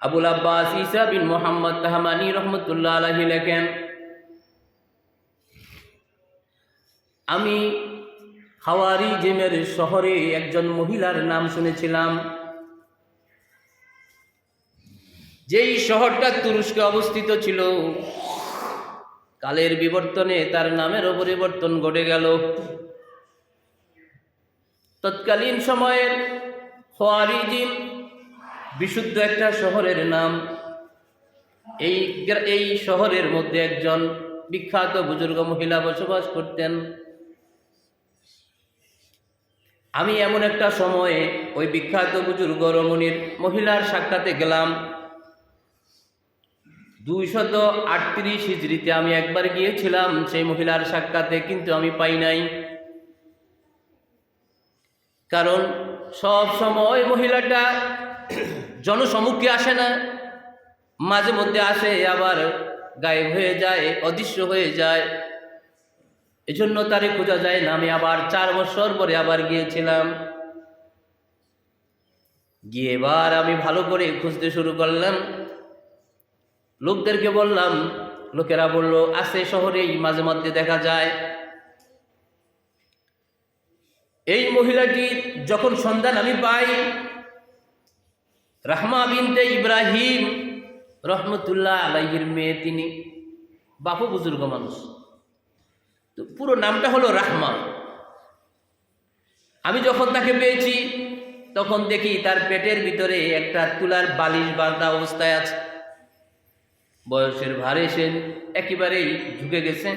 আবুল আব্বাস ঈসা বিন মুহাম্মদ তাহমানি রহমতুল্লাহ আলাইহি লেখেন, আমি খাওয়ারিজমের শহরে একজন মহিলার নাম শুনেছিলাম, যেই শহরটা তুরস্কে অবস্থিত ছিল। কালের বিবর্তনে তার নামেরও পরিবর্তন ঘটে গেল। তৎকালীন সময়ের খাওয়ারিজম বিশুদ্ধ একটা শহরের নাম। এই শহরের মধ্যে একজন বিখ্যাত বুজুর্গ মহিলা বসবাস করতেন। আমি এমন একটা সময়ে ওই বিখ্যাত বুজুর্গ রমণীর মহিলার সাক্ষাতে গেলাম। 238 হিজরিতে আমি একবার গিয়েছিলাম সেই মহিলার সাক্ষাতে, কিন্তু আমি পাই নাই। কারণ সব সময় মহিলাটা জনসম্মুখে আসে না, মাঝে মধ্যে আসে আবার গায়েব হয়ে যায়, অদৃশ্য হয়ে যায়। এজন্য তারে খোঁজা যায় না। আমি আবার 4 বছর পরে আবার গিয়েছিলাম। গিয়ে এবার আমি ভালো করে খুঁজতে শুরু করলাম। লোকদেরকে বললাম, লোকেরা বলল আছে, শহরেই মাঝে মধ্যে দেখা যায়। এই মহিলাটির যখন সন্ধান আমি পাই, রাহমা বিনতে ইব্রাহিম রহমতুল্লাহ আলাইহির মেয়ে, তিনি বাপু বুজুর্গ মানুষ। তো পুরো নামটা হলো রাহমা। আমি যখন তাকে পেয়েছি তখন দেখি তার পেটের ভিতরে একটা তুলার বালিশ বাঁধা অবস্থায় আছে। বয়সের ভারে সে একেবারেই ঝুঁকে গেছে,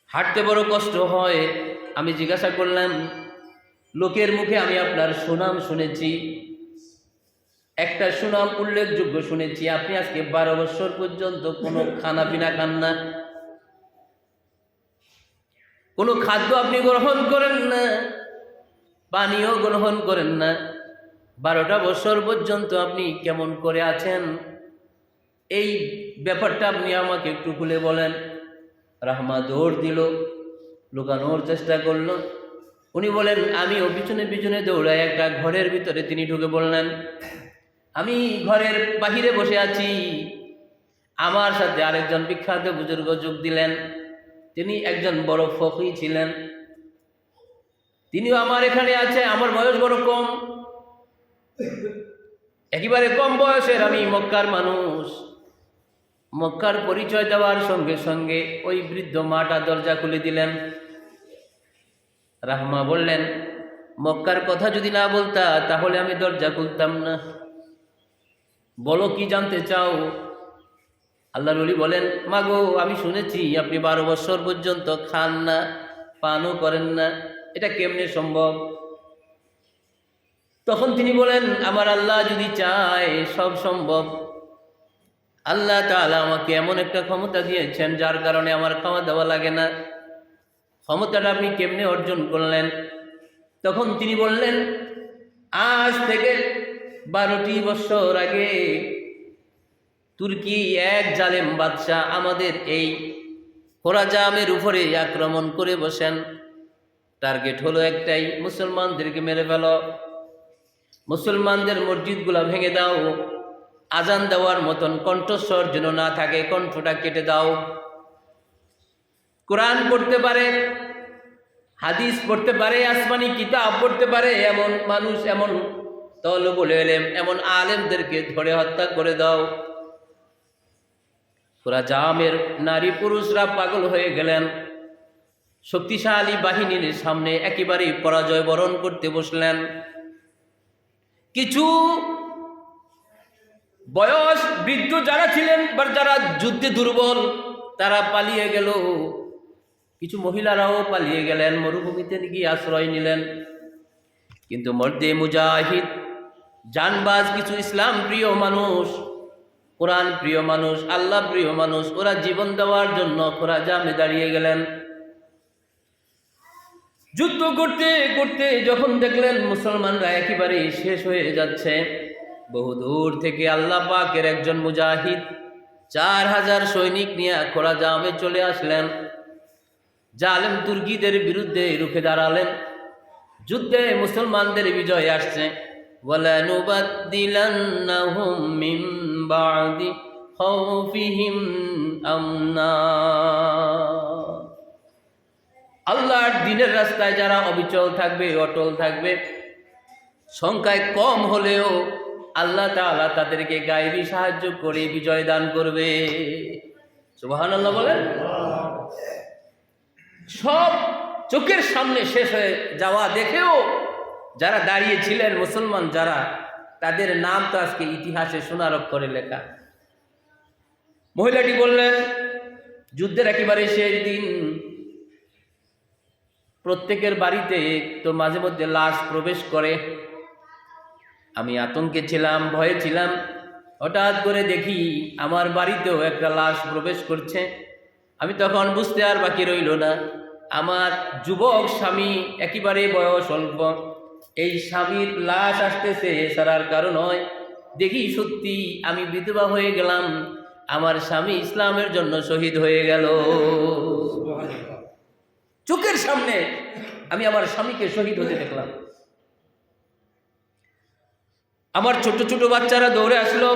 হাঁটতে বড় কষ্ট হয়। আমি জিজ্ঞাসা করলাম, লোকের মুখে আমি আপনার সুনাম শুনেছি, একটা সুনাম উল্লেখযোগ্য শুনেছি, আপনি আজকে 12 বছর পর্যন্ত কোনো খানা পিনা খান না, কোনো খাদ্য আপনি গ্রহণ করেন না, পানীয় গ্রহণ করেন না। 12টা বছর পর্যন্ত আপনি কেমন করে আছেন, এই ব্যাপারটা আপনি আমাকে একটু খুলে বলেন। রাহমা দৌড় দিল, লুকানোর চেষ্টা করলো। উনি বলেন, আমিও পিছনে পিছনে দৌড়ায় একটা ঘরের ভিতরে তিনি ঢুকে বললেন, আমি ঘরের বাহিরে বসে আছি। আমার সাথে আরেকজন বিখ্যাত বুজুর্গ যোগ দিলেন। তিনি একজন বড় ফকি ছিলেন, তিনিও আমার এখানে আছে। আমার বয়স বড় কম, একেবারে কম বয়সের। আমি মক্কার মানুষ। মক্কার পরিচয় দেওয়ার সঙ্গে সঙ্গে ওই বৃদ্ধ মাটা দরজা খুলে দিলেন। রাহমা বললেন, মক্কার কথা যদি না বলতা তাহলে আমি দরজা খুলতাম না। বলো কি জানতে চাও? আল্লাহর ওলি বলেন, মাগো আমি শুনেছি আপনি 12 বছর পর্যন্ত খান না, পানও করেন না, এটা কেমনে সম্ভব? তখন তিনি বলেন, আমার আল্লাহ যদি চায় সব সম্ভব। আল্লাহ তাআলা আমাকে এমন একটা ক্ষমতা দিয়েছেন যার কারণে আমার খাওয়া দাওয়া লাগে না। ক্ষমতাটা আপনি কেমনে অর্জন করলেন? তখন তিনি বললেন, আজ থেকে 12টি বছর আগে তুর্কি এক জালেম বাদশাহ আমাদের এই খোরাজামের উপরে আক্রমণ করে বসেন। টার্গেট হলো একটাই, মুসলমানদেরকে মেরে ফেলো, মুসলমানদের মসজিদগুলা ভেঙে দাও, আজান দেওয়ার মতন কণ্ঠস্বর যেন না থাকে, কণ্ঠটা কেটে দাও। কোরআন পড়তে পারে, হাদিস পড়তে পারে, আসমানি কিতাব পড়তে পারে এমন মানুষ, এমন তলবুল ইলম, এমন আলেমদেরকে ধরে হত্যা করে দাও। খোরাজামের নারী পুরুষরা পাগল হয়ে গেলেন। শক্তিশালী বাহিনীর সামনে একেবারেই পরাজয় বরণ করতে বসলেন। কিছু বয়স বৃদ্ধ যারা ছিলেন বা যারা যুদ্ধে দুর্বল তারা পালিয়ে গেল। কিছু মহিলারাও পালিয়ে গেলেন, মরুভূমিতে গিয়ে আশ্রয় নিলেন। কিন্তু মর্দে মুজাহিদ, জানবাজ কিছু ইসলাম প্রিয় মানুষ, কোরআন প্রিয় মানুষ, আল্লাহ প্রিয় মানুষ, ওরা জীবন দেওয়ার জন্য খোরাজামে দাঁড়িয়ে গেলেন। যুদ্ধ করতে করতে যখন দেখলেন মুসলমানরা একেবারে শেষ হয়ে যাচ্ছে, বহুদূর থেকে আল্লাহ পাকের একজন মুজাহিদ 4000 সৈনিক নিয়ে খোরাজামে চলে আসলেন। জালেম তুর্কিদের বিরুদ্ধে রুখে দাঁড়ালেন। যুদ্ধে মুসলমানদের বিজয় আসছে। ওয়ালানুবাদদিলান্নাহুম মিন বা'দি খাউফিহিম আমনা। আল্লাহর দ্বীনের রাস্তায় যারা অবিচল থাকবে, অটল থাকবে, সংখ্যায় কম হলেও আল্লাহ তাআলা তাদেরকে গায়েবী সাহায্য করে বিজয় দান করবে। সুবহানাল্লাহ বলেন। সব চোখের সামনে শেষ হয়ে যাওয়া দেখেও যারা দাঁড়িয়েছিলেন মুসলমান যারা, তাদের নাম তো আজকে ইতিহাসে সোনার অক্ষরে লেখা। মহিলাটি বললেন, যুদ্ধের একেবারে শেষ দিন, প্রত্যেকের বাড়িতে তো মাঝে মধ্যে লাশ প্রবেশ করে। আমি আতঙ্কে ছিলাম, ভয়ে ছিলাম। হঠাৎ করে দেখি আমার বাড়িতেও একটা লাশ প্রবেশ করছে। আমি তখন বুঝতে আর বাকি রইল না, আমার যুবক স্বামী, একেবারে বয়স অল্প, এই স্বামীর লাশ আসতেছে সারার কারণ হয়। দেখি সত্যি আমি বিধবা হয়ে গেলাম, আমার স্বামী ইসলামের জন্য শহীদ হয়ে গেল। চোখের সামনে আমি আমার স্বামীকে শহীদ হতে দেখলাম। আমার ছোট ছোট বাচ্চারা দৌড়ে আসলো,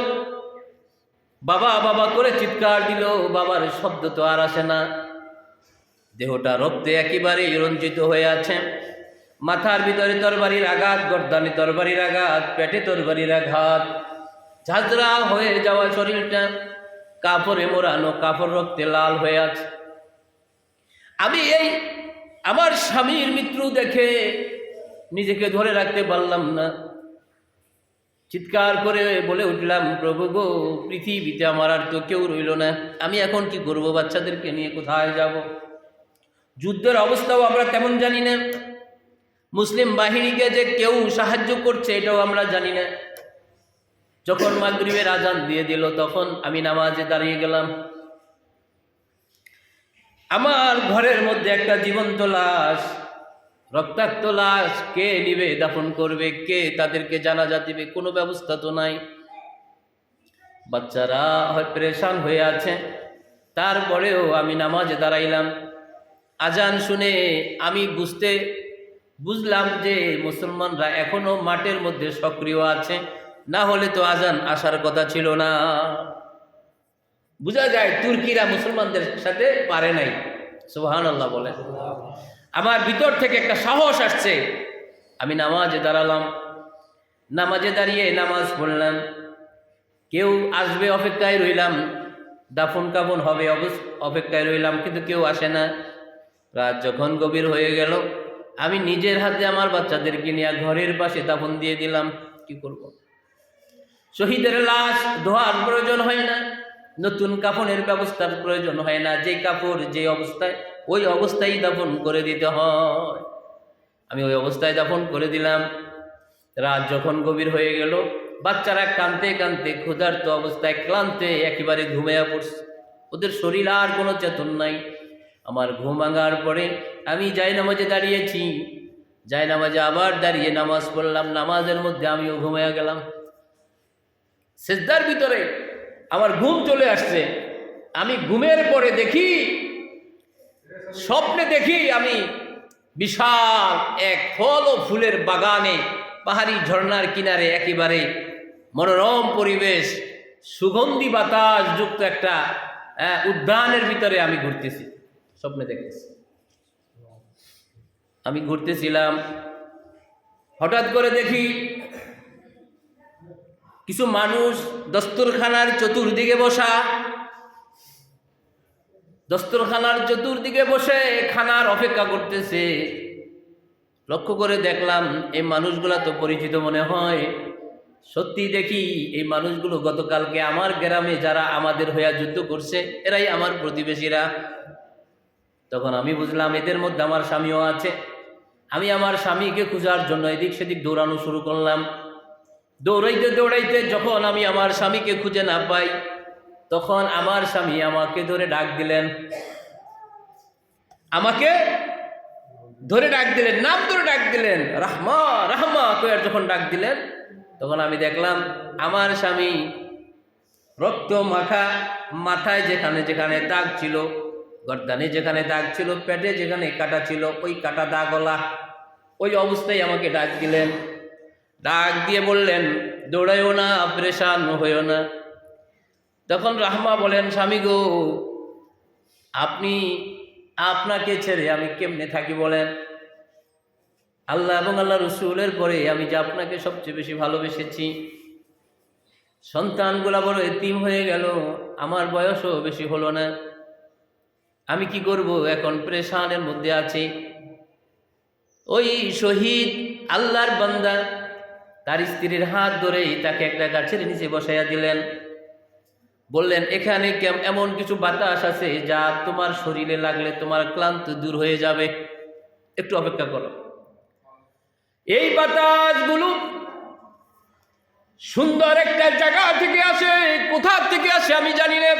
বাবা বাবা করে চিৎকার দিল। বাবার শব্দ তো আর আসে না, দেহটা রক্তে একেবারে রঞ্জিত হয়ে আছে। মাথার ভিতরে তরবারির আঘাত, গর্দানে তরবারির আঘাত, পেটে তরবারির আঘাত, ঝাঁঝরা হয়ে যাওয়া শরীরটা, কাপড়ে মোড়ানো, কাপড় রক্তে লাল হয়ে আছে। আমি এই আমার স্বামীর মৃত্যু দেখে নিজেকে ধরে রাখতে পারলাম না, চিৎকার করে বলে উঠলাম, প্রভু গো, পৃথিবীতে আমার আর তো কেউ রইল না, আমি এখন কি করব? বাচ্চাদেরকে নিয়ে কোথায় যাব? যুদ্ধের অবস্থাও আমরা তেমন জানি না, মুসলিম বাহিনীকে যে কেউ সাহায্য করছে এটাও আমরা জানি না। যখন মাগরিবের আজান দিয়ে দিল, তখন আমি নামাজে দাঁড়িয়ে গেলাম। আমার ঘরের মধ্যে একটা জীবন্ত লাশ, রক্তাক্ত লাশ, কে নিবে, দাফন করবে কে, তাদেরকে জানাজা দিবে, কোনো ব্যবস্থা তো নাই। বাচ্চারা হয় পরেশান হয়ে আছে। তারপরেও আমি নামাজে দাঁড়াইলাম। আজান শুনে আমি বুঝলাম যে মুসলমানরা এখনো মাঠের মধ্যে সক্রিয় আছে, না হলে তো আজান আসার কথা ছিল না। বোঝা যায় তুর্কিরা মুসলমানদের সাথে পারে নাই। সুবহানাল্লাহ বলে। আমার ভিতর থেকে একটা সাহস আসছে, আমি নামাজে দাঁড়ালাম। নামাজে দাঁড়িয়ে নামাজ পড়লাম। কেউ আসবে অপেক্ষায় রইলাম, দাফন কাফন হবে অপেক্ষায় রইলাম, কিন্তু কেউ আসে না। রাত যখন গভীর হয়ে গেল, আমি নিজের হাতে আমার বাচ্চাদেরকে নিয়ে ঘরের পাশে দাফন দিয়ে দিলাম। কি করব? শহীদের লাশ ধোয়ার প্রয়োজন হয় না, নতুন কাফনের ব্যবস্থার প্রয়োজন হয় না, যে কাপড় যে অবস্থায় ওই অবস্থায় দাফন করে দিতে হয়। আমি ওই অবস্থায় দাফন করে দিলাম। রাত যখন গভীর হয়ে গেল, বাচ্চারা কাঁদতে কাঁদতে ক্ষুধার্ত অবস্থায় ক্লান্তে একেবারে ঘুমিয়ে পড়ছে, ওদের শরীর আর কোনো চেতন নাই। আমার ঘুম ভাঙার পরে আমি জায়নামাজে দাঁড়িয়েছি, জায়নামাজে আবার দাঁড়িয়ে নামাজ পড়লাম। নামাজের মধ্যে আমিও ঘুমিয়ে গেলাম। সিজদার ভিতরে আমার ঘুম চলে আসছে। আমি ঘুমের পরে দেখি, স্বপ্নে দেখি আমি বিশাল এক ফল ও ফুলের বাগানে, পাহাড়ি ঝর্ণার কিনারে, একেবারে মনোরম পরিবেশ, সুগন্ধি বাতাস যুক্ত একটা উদ্যানের ভিতরে আমি ঘুরতেছি, স্বপ্নে দেখতেছি। আমি ঘুরতেছিলাম, হঠাৎ করে দেখি কিছু মানুষ দস্তরখানার চতুর্দিকে বসা, দস্তরখানার চতুর্দিকে বসে খানার অপেক্ষা করতেছে। লক্ষ্য করে দেখলাম এই মানুষগুলা তো পরিচিত মনে হয়। সত্যি দেখি এই মানুষগুলো গতকালকে আমার গ্রামে যারা আমাদের হইয়া যুদ্ধ করছে, এরাই আমার প্রতিবেশীরা। তখন আমি বুঝলাম এদের মধ্যে আমার স্বামীও আছে। আমি আমার স্বামীকে খোঁজার জন্য এদিক সেদিক দৌড়ানো শুরু করলাম। দৌড়াইতে দৌড়াইতে যখন আমি আমার স্বামীকে খুঁজে না পাই, তখন আমার স্বামী আমাকে ধরে ডাক দিলেন, আমাকে ধরে ডাক দিলেন, নাম ধরে ডাক দিলেন, রাহমা রাহমা কয়ার যখন ডাক দিলেন, তখন আমি দেখলাম আমার স্বামী রক্ত মাখা, মাথায় যেখানে যেখানে দাগ ছিল, গর্দানে যেখানে দাগ ছিল, পেটে যেখানে কাটা ছিল, ওই কাটা দাগলা, ওই অবস্থায় আমাকে ডাক দিলেন। ডাক দিয়ে বললেন, দৌড়াইও না, পরেশান হইও না। তখন রাহমা বলেন, স্বামী গো, আপনি আপনাকে ছেড়ে আমি কেমনে থাকি বলেন? আল্লাহ এবং আল্লাহ রসুলের পরে আমি যে আপনাকে সবচেয়ে বেশি ভালোবেসেছি, সন্তানগুলা বড় এতিম হয়ে গেল, আমার বয়সও বেশি হলো না, আমি কি করব? এখন পরেশানের মধ্যে আছি। ওই শহীদ আল্লাহর বান্দা তার স্ত্রীর হাত ধরেই তাকে একটা গাছের নিচে বসাইয়া দিলেন। বললেন, এখানে এমন কিছু বাতাস আছে যা তোমার শরীরে লাগলে তোমার ক্লান্ত দূর হয়ে যাবে, একটু অপেক্ষা করো। এই বাতাসগুলো সুন্দর একটা জায়গা থেকে আসে, কোথা থেকে আসে আমি জানি না,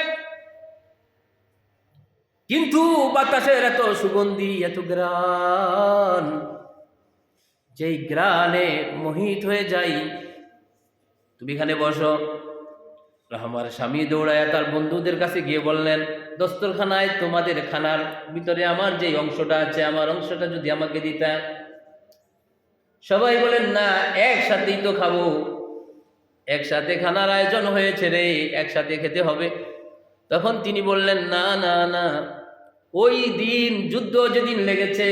কিন্তু বাতাসের এত সুগন্ধি, এত গ্রান, যেই গ্রানে মোহিত হয়ে যাই। তুমি এখানে বসো। আমার স্বামী দৌড়ায় তার বন্ধুদের কাছে গিয়ে বললেন, দস্তরখানায় তোমাদের খানার ভিতরে আমার যে অংশটা আছে, আমার অংশটা যদি আমাকে দিতা। সবাই বলেন, না, একসাথেই তো খাবো, একসাথে খানার আয়োজন হয়েছে রে, একসাথে খেতে হবে। তখন তিনি বললেন, না না না, ওই দিন যুদ্ধ যেদিন লেগেছে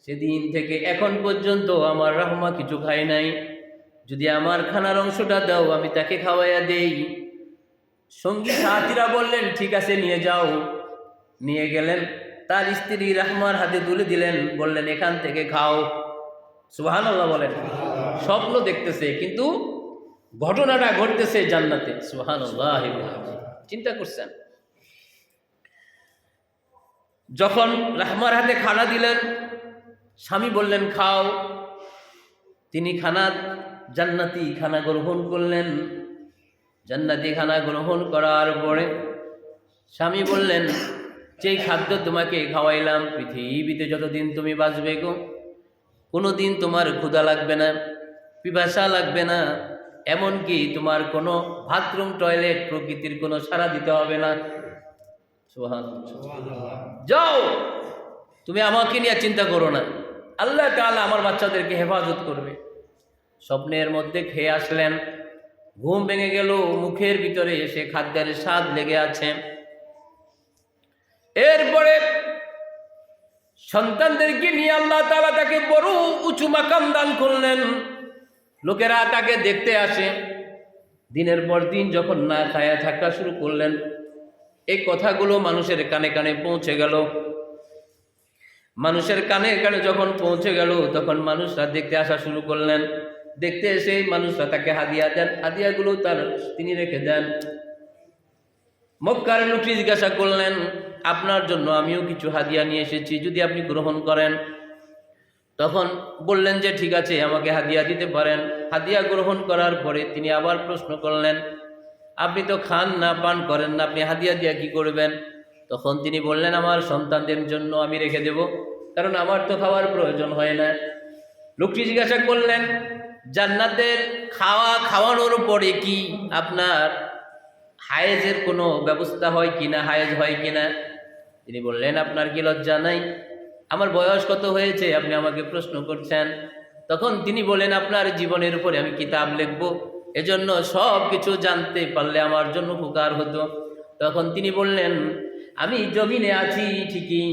সেদিন থেকে এখন পর্যন্ত আমার রাহমা কিছু খায় নাই, যদি আমার খানার অংশটা দাও আমি তাকে খাওয়াইয়া দেই। সঙ্গী সাথীরা বললেন, ঠিক আছে, নিয়ে যাও। নিয়ে গেলেন, তার স্ত্রী রাহমার হাতে তুলে দিলেন, বললেন, এখান থেকে খাও। সুবহানাল্লাহ বলেন। স্বপ্ন দেখতেছে কিন্তু ঘটনাটা ঘটতেছে জান্নাতে। সুবহানাল্লাহ। চিন্তা করছেন? যখন রাহমার হাতে খানা দিলেন, স্বামী বললেন, খাও। তিনি জান্নাতি খানা গ্রহণ করলেন। জান্নাতি খানা গ্রহণ করার পরে স্বামী বললেন, যেই খাদ্য তোমাকে খাওয়াইলাম, পৃথিবীতে যতদিন তুমি বাঁচবে গো, কোনো দিন তোমার ক্ষুধা লাগবে না, পিপাসা লাগবে না, এমনকি তোমার কোনো বাথরুম, টয়লেট, প্রকৃতির কোনো সাড়া দিতে হবে না। সুবহানাল্লাহ। যাও, তুমি আমাকে নিয়ে চিন্তা করো না, আল্লাহ তাআলা আমার বাচ্চাদেরকে হেফাজত করবে। স্বপ্নের মধ্যে খেয়ে আসলেন, ঘুম ভেঙে গেল, মুখের ভিতরে এসে খাদ্যের স্বাদ লেগে আছে। এরপরে সন্তানদেরকে নিয়ে আল্লাহ তাআলা তাকে বড় উঁচু মাকাম দান করলেন। লোকেরা তাকে দেখতে আসে। দিনের পর দিন যখন না খায়া থাকা শুরু করলেন, এই কথাগুলো মানুষের কানে কানে পৌঁছে গেল। মানুষের কানে কানে যখন পৌঁছে গেল, তখন মানুষরা দেখতে আসা শুরু করলেন। দেখতে এসে মানুষরা তাকে হাদিয়া দেন, হাদিয়াগুলো তিনি রেখে দেন। মক্কার লোকটি জিজ্ঞাসা করলেন, আপনার জন্য আমিও কিছু হাদিয়া নিয়ে এসেছি, যদি আপনি গ্রহণ করেন। তখন বললেন যে ঠিক আছে, আমাকে হাদিয়া দিতে পারেন। হাদিয়া গ্রহণ করার পরে তিনি আবার প্রশ্ন করলেন, আপনি তো খান না, পান করেন না, আপনি হাদিয়া দিয়া কি করবেন? তখন তিনি বললেন, আমার সন্তানদের জন্য আমি রেখে দেব, কারণ আমার তো খাওয়ার প্রয়োজন হয় না। লোকটি জিজ্ঞাসা করলেন, জান্নাতের খাওয়ানোর পরে কি আপনার হায়েজের কোনো ব্যবস্থা হয় কিনা, হায়েজ হয় কিনা? তিনি বললেন, আপনার কি লজ্জা নাই? আমার বয়স কত হয়েছে আপনি আমাকে প্রশ্ন করছেন? তখন তিনি বলেন, আপনার জীবনের উপরে আমি কিতাব লিখব, এজন্য সব কিছু জানতে পারলে আমার জন্য উপকার হতো। তখন তিনি বললেন, আমি জমিনে আছি ঠিকই,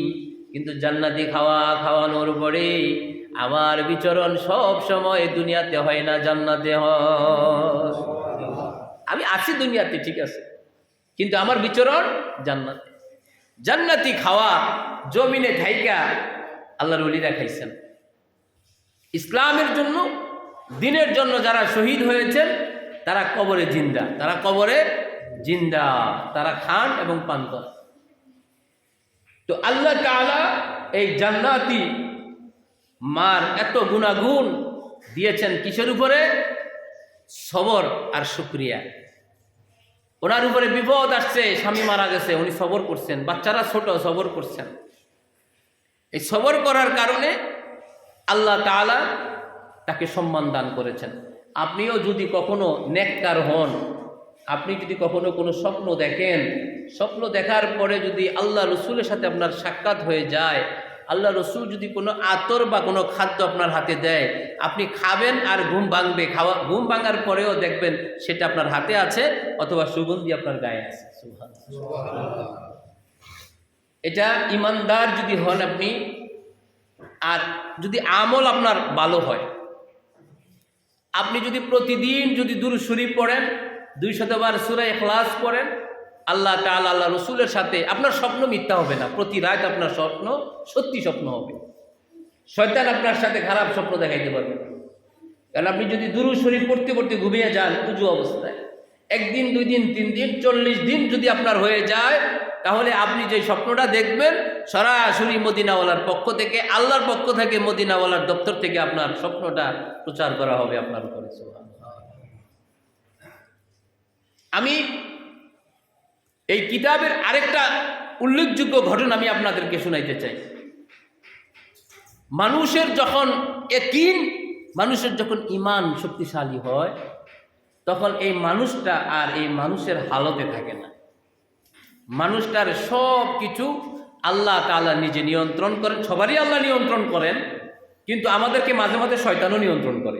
কিন্তু জান্নাতি খাওয়ানোর পরে আমার বিচরণ সব সময় দুনিয়াতে হয় না, জান্নাতে হয়। আমি আছি দুনিয়াতে ঠিক আছে, কিন্তু আমার বিচরণ জান্নাতে। জান্নাতি খাওয়া জমিনে থাইকা আল্লাহর ওলিরা খাইছেন। ইসলামের জন্য, দ্বীনের জন্য যারা শহীদ হয়েছেন তারা কবরে জিন্দা, তারা খান এবং পান করেন। তো আল্লাহ তাআলা এই জান্নাতি মার এত গুণাগুণ দিয়েছেন কিসের উপরে? সবর আর শুকরিয়া। ওনার উপরে বিপদ আসছে, স্বামী মারা গেছে, উনি সবর করছেন, বাচ্চারা ছোট, সবর করছেন। এই সবর করার কারণে আল্লাহ তাআলা তাকে সম্মান দান করেছেন। আপনিও যদি কখনো নেককার হন, আপনি যদি কখনো কোনো স্বপ্ন দেখেন, স্বপ্ন দেখার পরে যদি আল্লাহ রসুলের সাথে আপনার সাক্ষাৎ হয়ে যায়, আল্লাহ রসুল যদি কোনো আতর বা কোনো খাদ্য আপনার হাতে দেয়, আপনি খাবেন আর ঘুম ভাঙবে, ঘুম ভাঙার পরেও দেখবেন সেটা আপনার হাতে আছে অথবা সুগন্ধি আপনার গায়ে আছে। সুবহানাল্লাহ। এটা ইমানদার যদি হন আপনি, আর যদি আমল আপনার ভালো হয়, আপনি যদি প্রতিদিন যদি দুরূদ শরীফ পড়েন, 200 বার সূরা ইখলাস পড়েন, আল্লাহ তাআলা আল্লাহ রসুলের সাথে আপনার স্বপ্ন মিথ্যা হবে না, প্রতি রাত আপনার স্বপ্ন সত্যি স্বপ্ন হবে। শয়তান আপনার সাথে খারাপ স্বপ্ন দেখাইতে পারবে না। কারণ আপনি যদি দুরূদ শরীফ পড়তে পড়তে ঘুমিয়ে যান উজু অবস্থায়, 1 দিন 2 দিন 3 দিন 40 দিন যদি আপনার হয়ে যায়, তাহলে আপনি যে স্বপ্নটা দেখবেন সরাসরি মদিনাওয়ালার পক্ষ থেকে, আল্লাহর পক্ষ থেকে, মদিনাওয়ালার দপ্তর থেকে আপনার স্বপ্নটা প্রচার করা হবে আপনার উপরে। আমি এই কিতাবের আরেকটা উল্লেখযোগ্য ঘটনা আমি আপনাদেরকে শোনাইতে চাই। মানুষের যখন ইয়াকিন, মানুষের যখন ঈমান শক্তিশালী হয়, তখন এই মানুষটা আর এই মানুষের হালতে থাকে না। মানুষটার সব কিছু আল্লাহ তাআলা নিজে নিয়ন্ত্রণ করেন। সবারই আল্লাহ নিয়ন্ত্রণ করেন, কিন্তু আমাদেরকে মাঝে মাঝে শয়তানও নিয়ন্ত্রণ করে,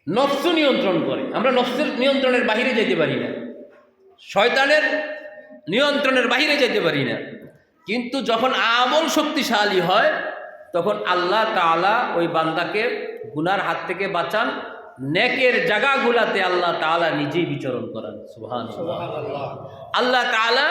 নফসও নিয়ন্ত্রণ করে। আমরা নফসের নিয়ন্ত্রণের বাহিরে যেতে পারি না, শয়তানের নিয়ন্ত্রণের বাহিরে যেতে পারি না। কিন্তু যখন আমল শক্তিশালী হয়, তখন আল্লাহ তাআলা ওই বান্দাকে গুনার হাত থেকে বাঁচান, নেকের জায়গাগুলাতে আল্লাহ তাআলা নিজেই বিচরণ করেন। সুবহানাল্লাহ। আল্লাহ তাআলা